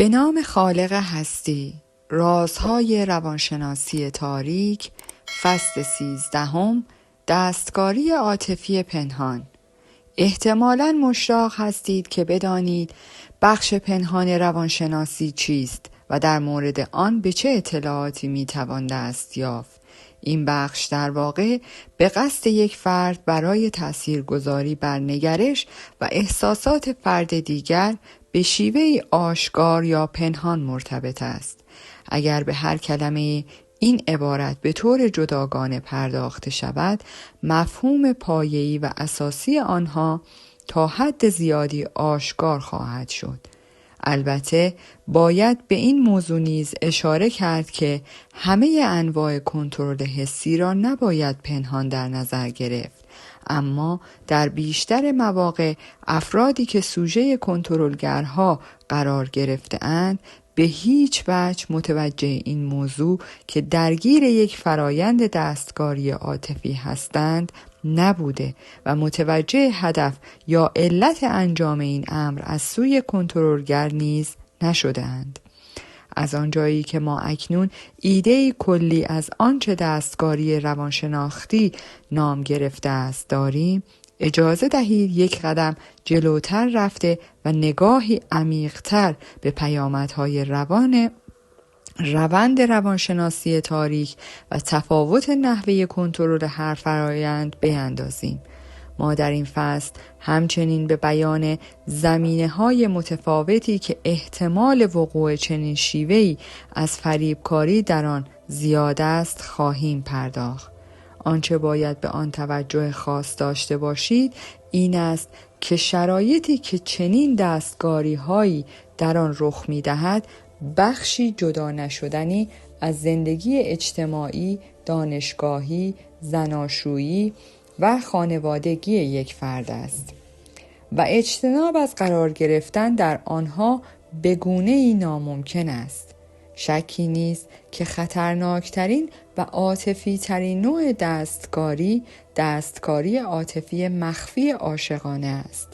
به نام خالق هستی، رازهای روانشناسی تاریک، فصل 13، دستکاری عاطفی پنهان. احتمالاً مشتاق هستید که بدانید بخش پنهان روانشناسی چیست و در مورد آن به چه اطلاعاتی میتوان دست یافت. این بخش در واقع به قصد یک فرد برای تاثیرگذاری بر نگرش و احساسات فرد دیگر به شیوهی آشکار یا پنهان مرتبط است. اگر به هر کلمه این عبارت به طور جداگانه پرداخته شود، مفهوم پایه‌ای و اساسی آنها تا حد زیادی آشکار خواهد شد. البته باید به این موضوع نیز اشاره کرد که همه انواع کنترل حسی را نباید پنهان در نظر گرفت، اما در بیشتر مواقع افرادی که سوژه کنترلگرها قرار گرفته‌اند به هیچ وجه متوجه این موضوع که درگیر یک فرایند دستکاری عاطفی هستند نبوده و متوجه هدف یا علت انجام این امر از سوی کنترلگر نیز نشده‌اند. از آنجایی که ما اکنون ایده‌ای کلی از آنچه دستکاری روانشناختی نام گرفته است داریم، اجازه دهید یک قدم جلوتر رفته و نگاهی عمیق‌تر به پیامدهای روند روانشناسی تاریک و تفاوت نحوه کنترل هر فرایند بیندازیم. ما در این فصل همچنین به بیان زمینه‌های متفاوتی که احتمال وقوع چنین شیوه‌ای از فریبکاری در آن زیاد است خواهیم پرداخت. آنچه باید به آن توجه خاص داشته باشید این است که شرایطی که چنین دستکاری‌هایی در آن رخ می‌دهد بخشی جدا نشدنی از زندگی اجتماعی، دانشگاهی، زناشویی و خانوادگی یک فرد است و اجتناب از قرار گرفتن در آنها به گونه‌ای ناممکن است. شکی نیست که خطرناکترین و عاطفی ترین نوع دستکاری عاطفی مخفی عاشقانه است.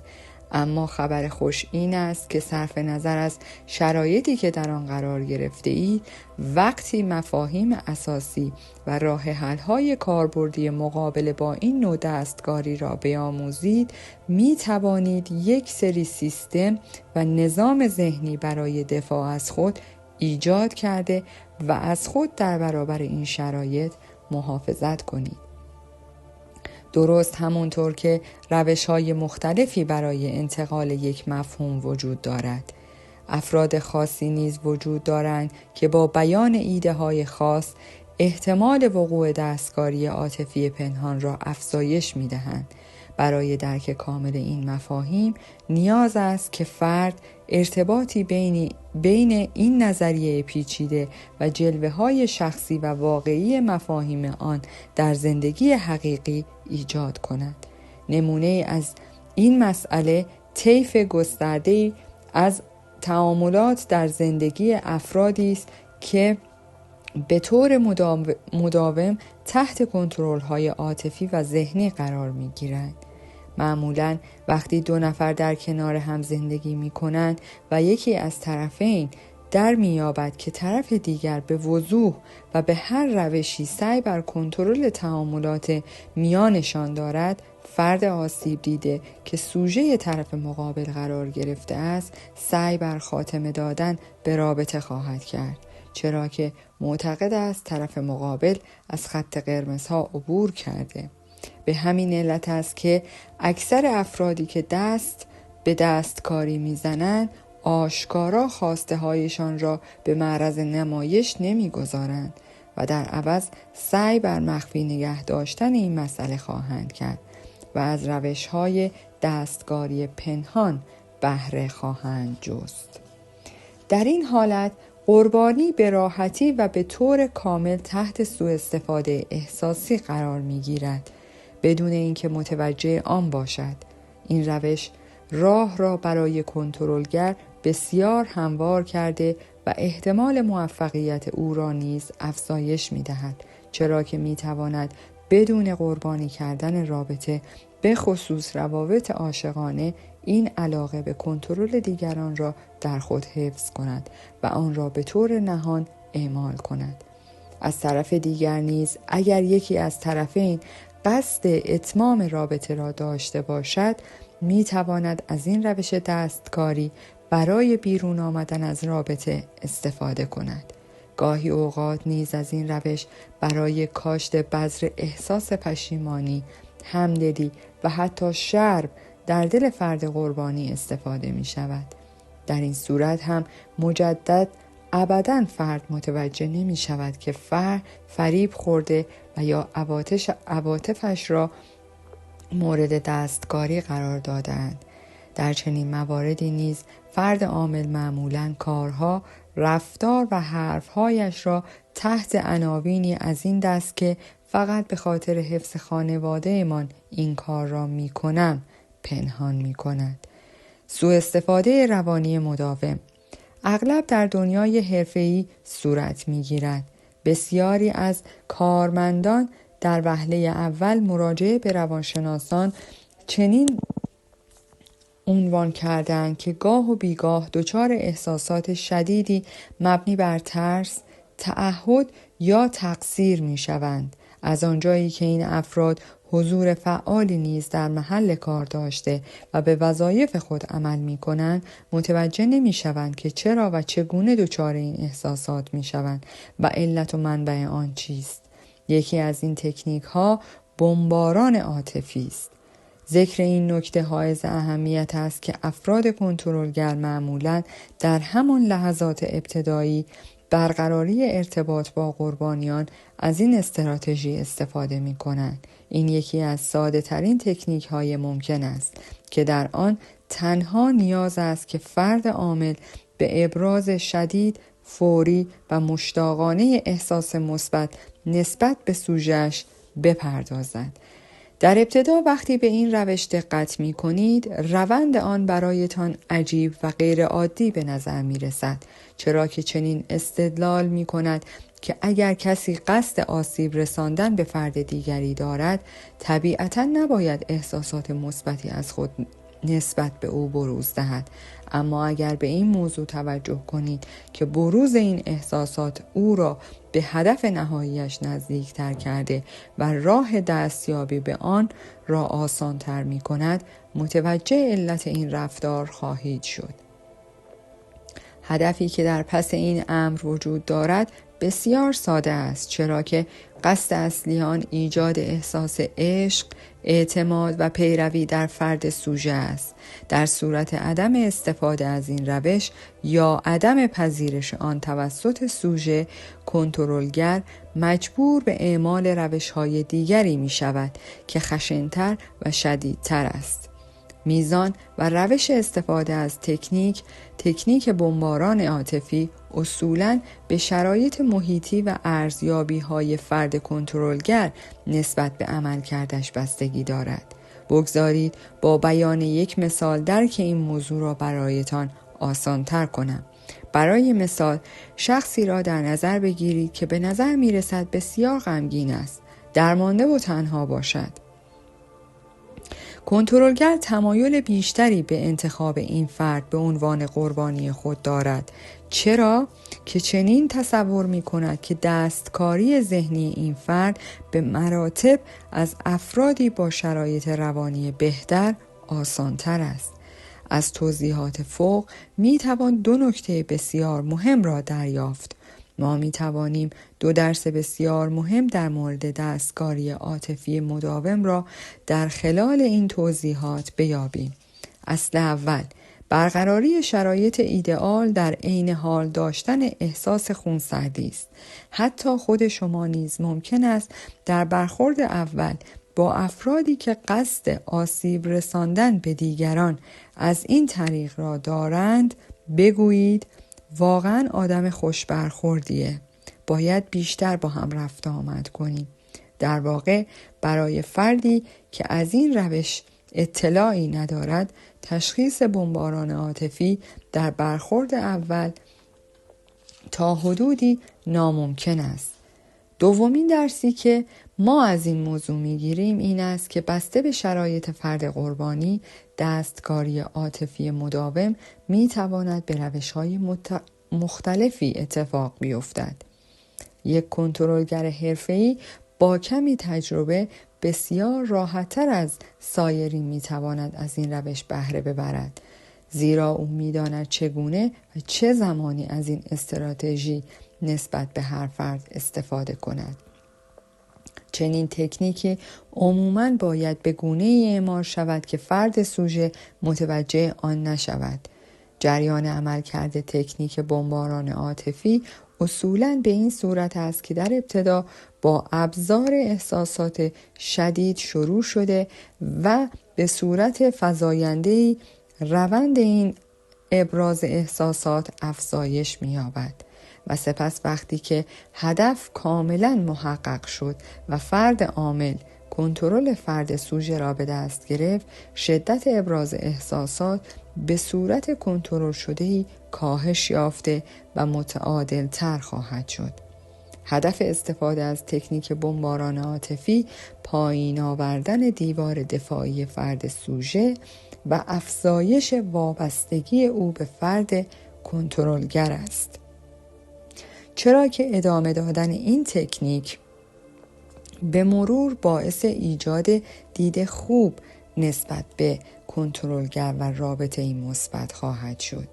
اما خبر خوش این است که صرف نظر از شرایطی که در آن قرار گرفته اید، وقتی مفاهیم اساسی و راه حل‌های کاربردی مقابله با این نوع دستکاری را بیاموزید، می توانید یک سری سیستم و نظام ذهنی برای دفاع از خود ایجاد کرده و از خود در برابر این شرایط محافظت کنید. درست همونطور که روش‌های مختلفی برای انتقال یک مفهوم وجود دارد، افراد خاصی نیز وجود دارند که با بیان ایده‌های خاص احتمال وقوع دستکاری عاطفی پنهان را افزایش می‌دهند. برای درک کامل این مفاهیم نیاز است که فرد ارتباطی بین این نظریه پیچیده و جلوه‌های شخصی و واقعی مفاهیم آن در زندگی حقیقی ایجاد کند. نمونه از این مسئله طیف گسترده‌ای از تعاملات در زندگی افرادی است که به طور مداوم تحت کنترل‌های عاطفی و ذهنی قرار می‌گیرند. معمولاً وقتی دو نفر در کنار هم زندگی می‌کنند و یکی از طرفین در می‌یابد که طرف دیگر به وضوح و به هر روشی سعی بر کنترل تعاملات میانشان دارد، فرد آسیب دیده که سوژه طرف مقابل قرار گرفته است، سعی بر خاتمه دادن به رابطه خواهد کرد، چرا که معتقد است طرف مقابل از خط قرمزها عبور کرده. به همین علت است که اکثر افرادی که دست به دستکاری میزنند آشکارا خواسته هایشان را به معرض نمایش نمیگذارند و در عوض سعی بر مخفی نگه داشتن این مسئله خواهند کرد و از روش‌های دستکاری پنهان بهره خواهند جست. در این حالت قربانی به راحتی و به طور کامل تحت سوء استفاده احساسی قرار می‌گیرد بدون اینکه متوجه آن باشد. این روش راه را برای کنترلگر بسیار هموار کرده و احتمال موفقیت او را نیز افزایش می‌دهد، چرا که می‌تواند بدون قربانی کردن رابطه به خصوص روابط عاشقانه این علاقه به کنترل دیگران را در خود حفظ کند و آن را به طور نهان اعمال کند. از طرف دیگر نیز اگر یکی از طرفین قصد اتمام رابطه را داشته باشد، می تواند از این روش دستکاری برای بیرون آمدن از رابطه استفاده کند. گاهی اوقات نیز از این روش برای کاشت بذر احساس پشیمانی، همدلی و حتی شرم در دل فرد قربانی استفاده می شود. در این صورت هم مجدد ابداً فرد متوجه نمی شود که فریب خورده و یا عواطفش را مورد دستکاری قرار دادند. در چنین مواردی نیز فرد عامل معمولاً کارها، رفتار و حرفهایش را تحت عناوینی از این دست که فقط به خاطر حفظ خانواده من این کار را می کنم پنهان می کند. سوء استفاده روانی مداوم اغلب در دنیای حرفه‌ای صورت می‌گیرد. بسیاری از کارمندان در وهله اول مراجعه به روانشناسان چنین عنوان کردند که گاه و بیگاه دچار احساسات شدیدی مبنی بر ترس، تعهد یا تقصیر می‌شوند. از آنجایی که این افراد حضور فعالی نیز در محل کار داشته و به وظایف خود عمل می کنند، متوجه نمی شوند که چرا و چگونه دچار این احساسات می شوند و علت و منبع آن چیست. یکی از این تکنیک ها بمباران عاطفی است. ذکر این نکته حائز اهمیت است که افراد کنترلگر معمولاً در همان لحظات ابتدایی برقراری ارتباط با قربانیان از این استراتژی استفاده می کنند. این یکی از ساده ترین تکنیک های ممکن است که در آن تنها نیاز است که فرد عامل به ابراز شدید، فوری و مشتاقانه احساس مثبت نسبت به سوژه‌اش بپردازد. در ابتدا وقتی به این روش دقت می کنید، روند آن برایتان عجیب و غیر عادی به نظر می رسد، چرا که چنین استدلال می کند که اگر کسی قصد آسیب رساندن به فرد دیگری دارد، طبیعتاً نباید احساسات مثبتی از خود نسبت به او بروز دهد. اما اگر به این موضوع توجه کنید که بروز این احساسات او را به هدف نهاییش نزدیک تر کرده و راه دستیابی به آن را آسان تر می کند، متوجه علت این رفتار خواهید شد. هدفی که در پس این امر وجود دارد بسیار ساده است، چرا که قصد اصلی آن ایجاد احساس عشق، اعتماد و پیروی در فرد سوژه است. در صورت عدم استفاده از این روش یا عدم پذیرش آن توسط سوژه، کنترلگر مجبور به اعمال روش‌های دیگری می شود که خشن‌تر و شدیدتر است. میزان و روش استفاده از تکنیک بمباران عاطفی اصولاً به شرایط محیطی و ارزیابی‌های فرد کنترلگر نسبت به عملکردش بستگی دارد. بگذارید با بیان یک مثال درک این موضوع را برایتان آسان‌تر کنم. برای مثال، شخصی را در نظر بگیرید که به نظر می‌رسد بسیار غمگین است، درمانده و تنها باشد. کنترلگر تمایل بیشتری به انتخاب این فرد به عنوان قربانی خود دارد، چرا که چنین تصور می کند که دستکاری ذهنی این فرد به مراتب از افرادی با شرایط روانی بهتر آسانتر است. از توضیحات فوق می توان دو نکته بسیار مهم را دریافت. ما می توانیم دو درس بسیار مهم در مورد دستکاری عاطفی مداوم را در خلال این توضیحات بیابیم. اصل اول، برقراری شرایط ایدئال در عین حال داشتن احساس خونسردی است. حتی خود شما نیز ممکن است در برخورد اول با افرادی که قصد آسیب رساندن به دیگران از این طریق را دارند بگویید واقعا آدم خوش برخوردیه، باید بیشتر با هم رفت آمد کنیم. در واقع برای فردی که از این روش اطلاعی ندارد، تشخیص بمباران عاطفی در برخورد اول تا حدودی ناممکن است. دومین درسی که ما از این موضوع میگیریم این است که بسته به شرایط فرد قربانی، دستکاری عاطفی مداوم میتواند به روش‌های مختلفی اتفاق بیفتد. یک کنترلگر حرفه‌ای با کمی تجربه بسیار راحت‌تر از سایرین میتواند از این روش بهره ببرد، زیرا او میداند چگونه و چه زمانی از این استراتژی نسبت به هر فرد استفاده کند. چنین تکنیکی عموماً باید به گونه‌ای اعمال شود که فرد سوژه متوجه آن نشود. جریان عملکرد تکنیک بمباران عاطفی اصولاً به این صورت است که در ابتدا با ابزار احساسات شدید شروع شده و به صورت فزاینده‌ای روند این ابراز احساسات افزایش می‌یابد و سپس وقتی که هدف کاملا محقق شد و فرد عامل کنترل فرد سوژه را به دست گرفت، شدت ابراز احساسات به صورت کنترل شده‌ای کاهش یافته و متعادل تر خواهد شد. هدف استفاده از تکنیک بمباران عاطفی پایین آوردن دیوار دفاعی فرد سوژه و افزایش وابستگی او به فرد کنترلگر است. چرا که ادامه دادن این تکنیک به مرور باعث ایجاد دید خوب نسبت به کنترلگر و رابطه مثبت خواهد شد.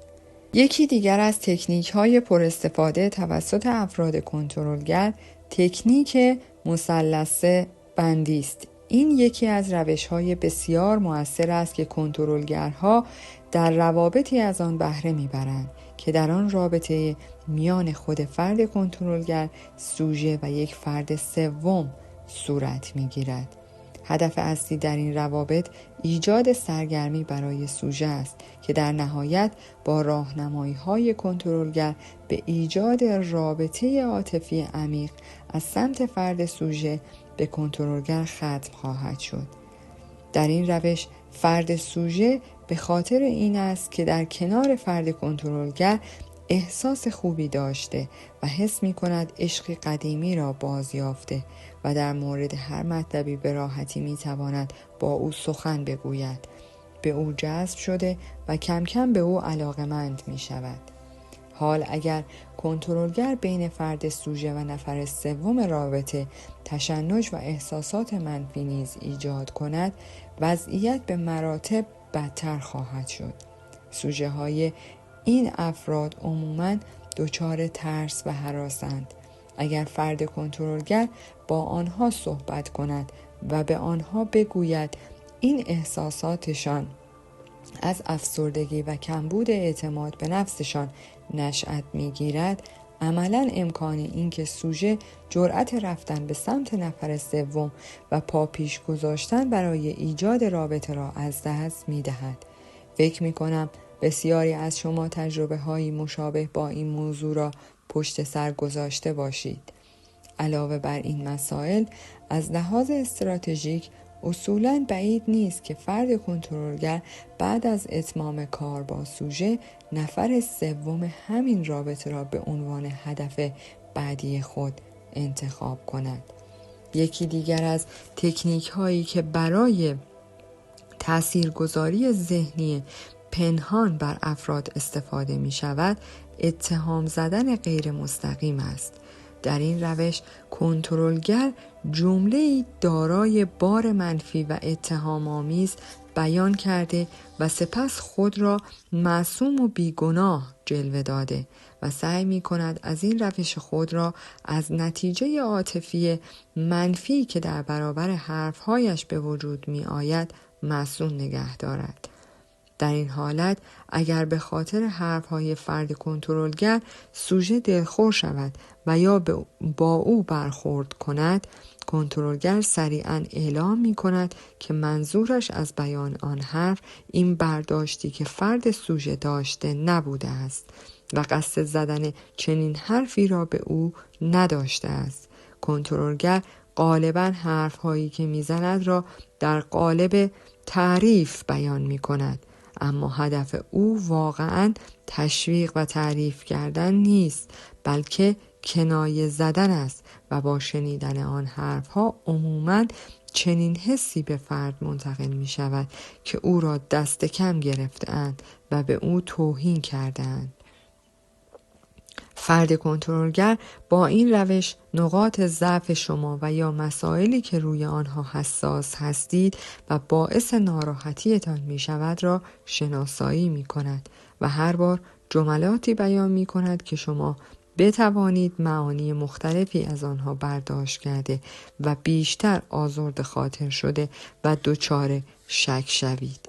یکی دیگر از تکنیک‌های پر استفاده توسط افراد کنترلگر تکنیک مثلث بندی است. این یکی از روش‌های بسیار مؤثر است که کنترلگرها در روابطی از آن بهره می‌برند که در آن رابطه میان خود فرد کنترلگر، سوژه و یک فرد سوم صورت می‌گیرد. هدف اصلی در این روابط ایجاد سرگرمی برای سوژه است که در نهایت با راهنمایی‌های کنترلگر به ایجاد رابطه عاطفی عمیق از سمت فرد سوژه به کنترلگر ختم خواهد شد. در این روش فرد سوژه به خاطر این است که در کنار فرد کنترلگر احساس خوبی داشته و حس می کند عشق قدیمی را بازیافته و در مورد هر مطلبی به راحتی می تواند با او سخن بگوید. به او جذب شده و کم کم به او علاقمند می شود. حال اگر کنترلگر بین فرد سوژه و نفر سوم رابطه تشنج و احساسات منفی نیز ایجاد کند، وضعیت به مراتب بدتر خواهد شد. سوژه های این افراد عموماً دچار ترس و هراسند. اگر فرد کنترلگر با آنها صحبت کند و به آنها بگوید این احساساتشان از افسردگی و کمبود اعتماد به نفسشان نشأت می‌گیرد، عملاً امکان این که سوژه جرأت رفتن به سمت نفر سوم و پا پیش گذاشتن برای ایجاد رابطه را از دست می‌دهد. فکر می‌کنم بسیاری از شما تجربه هایی مشابه با این موضوع را پشت سر گذاشته باشید. علاوه بر این مسائل، از لحاظ استراتژیک اصولاً بعید نیست که فرد کنترلگر بعد از اتمام کار با سوژه نفر سوم همین رابطه را به عنوان هدف بعدی خود انتخاب کند. یکی دیگر از تکنیک هایی که برای تاثیرگذاری ذهنی پنهان بر افراد استفاده می شود، اتهام زدن غیر مستقیم است. در این روش کنترلگر جمله‌ای دارای بار منفی و اتهام آمیز بیان کرده و سپس خود را معصوم و بیگناه جلوه داده و سعی می کند از این روش خود را از نتیجه عاطفی منفی که در برابر حرفهایش به وجود می آید معصوم نگه دارد. در این حالت اگر به خاطر حرفهای فرد کنترلگر سوژه دلخور شود و یا با او برخورد کند، کنترلگر سریعاً اعلام می کند که منظورش از بیان آن حرف این برداشتی که فرد سوژه داشته نبوده است و قصد زدن چنین حرفی را به او نداشته است. کنترلگر غالباً حرفهایی که می زند را در قالب تعریف بیان می کند، اما هدف او واقعاً تشویق و تعریف کردن نیست، بلکه کنایه زدن است و با شنیدن آن حرفها عموماً چنین حسی به فرد منتقل می شود که او را دست کم گرفته‌اند و به او توهین کرده‌اند. فرد کنترلگر با این روش نقاط ضعف شما و یا مسائلی که روی آنها حساس هستید و باعث ناراحتیتان می شود را شناسایی می کند و هر بار جملاتی بیان می کند که شما بتوانید معانی مختلفی از آنها برداشت کرده و بیشتر آزرده خاطر شده و دچار شک شوید.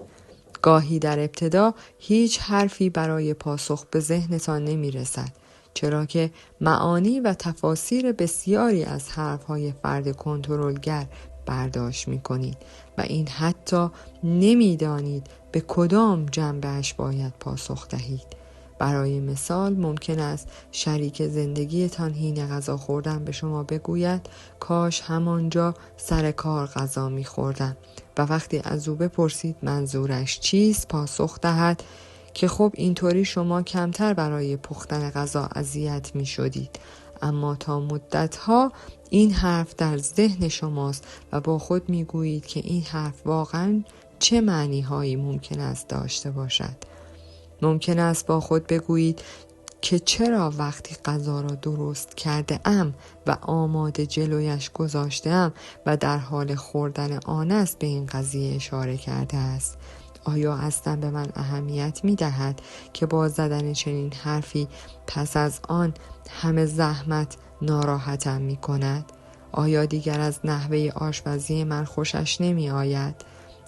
گاهی در ابتدا هیچ حرفی برای پاسخ به ذهنتان نمی رسد، چرا که معانی و تفاسیر بسیاری از حرفهای فرد کنترلگر برداشت می کنید و این حتی نمی دانید به کدام جنبهش باید پاسخ دهید. برای مثال ممکن است شریک زندگیتان حین غذا خوردن به شما بگوید کاش همانجا سر کار غذا می خوردم و وقتی از او بپرسید منظورش چیست پاسخ دهد که خب اینطوری شما کمتر برای پختن غذا اذیت می شدید. اما تا مدتها این حرف در ذهن شماست و با خود می گویید که این حرف واقعا چه معنی هایی ممکن است داشته باشد. ممکن است با خود بگویید که چرا وقتی غذا را درست کرده ام و آماده جلویش گذاشته ام و در حال خوردن آن است به این قضیه اشاره کرده است. آیا اصلا به من اهمیت می دهد که با زدن چنین حرفی پس از آن همه زحمت ناراحتم می کند؟ آیا دیگر از نحوه آشپزی من خوشش نمی آید؟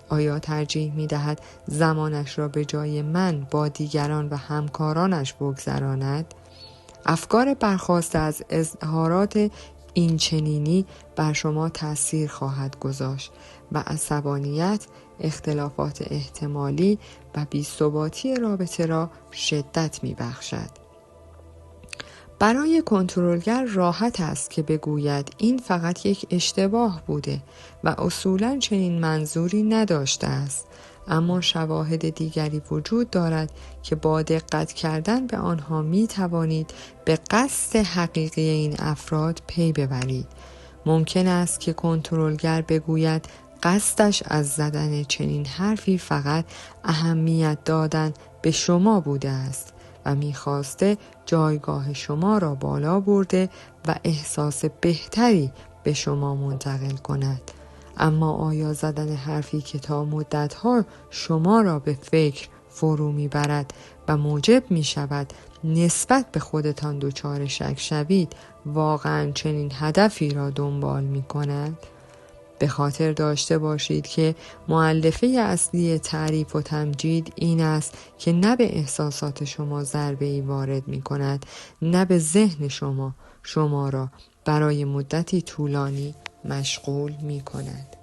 آیا ترجیح می دهد زمانش را به جای من با دیگران و همکارانش بگذراند؟ افکار برخاسته از اظهارات این چنینی بر شما تأثیر خواهد گذاشت و عصبانیت، اختلافات احتمالی و بی‌ثباتی رابطه را شدت می بخشد. برای کنترلگر راحت است که بگوید این فقط یک اشتباه بوده و اصولاً چنین منظوری نداشته است، اما شواهد دیگری وجود دارد که با دقت کردن به آنها می توانید به قصد حقیقی این افراد پی ببرید. ممکن است که کنترلگر بگوید قصدش از زدن چنین حرفی فقط اهمیت دادن به شما بوده است و می‌خواسته جایگاه شما را بالا برده و احساس بهتری به شما منتقل کند. اما آیا زدن حرفی که تا مدت‌ها شما را به فکر فرو می‌برد و موجب می‌شود نسبت به خودتان دچار شک شوید واقعاً چنین هدفی را دنبال می‌کند؟ به خاطر داشته باشید که مؤلفه اصلی تعریف و تمجید این است که نه به احساسات شما ضربه‌ای وارد می‌کند، نه به ذهن شما را برای مدتی طولانی مشغول می‌کند.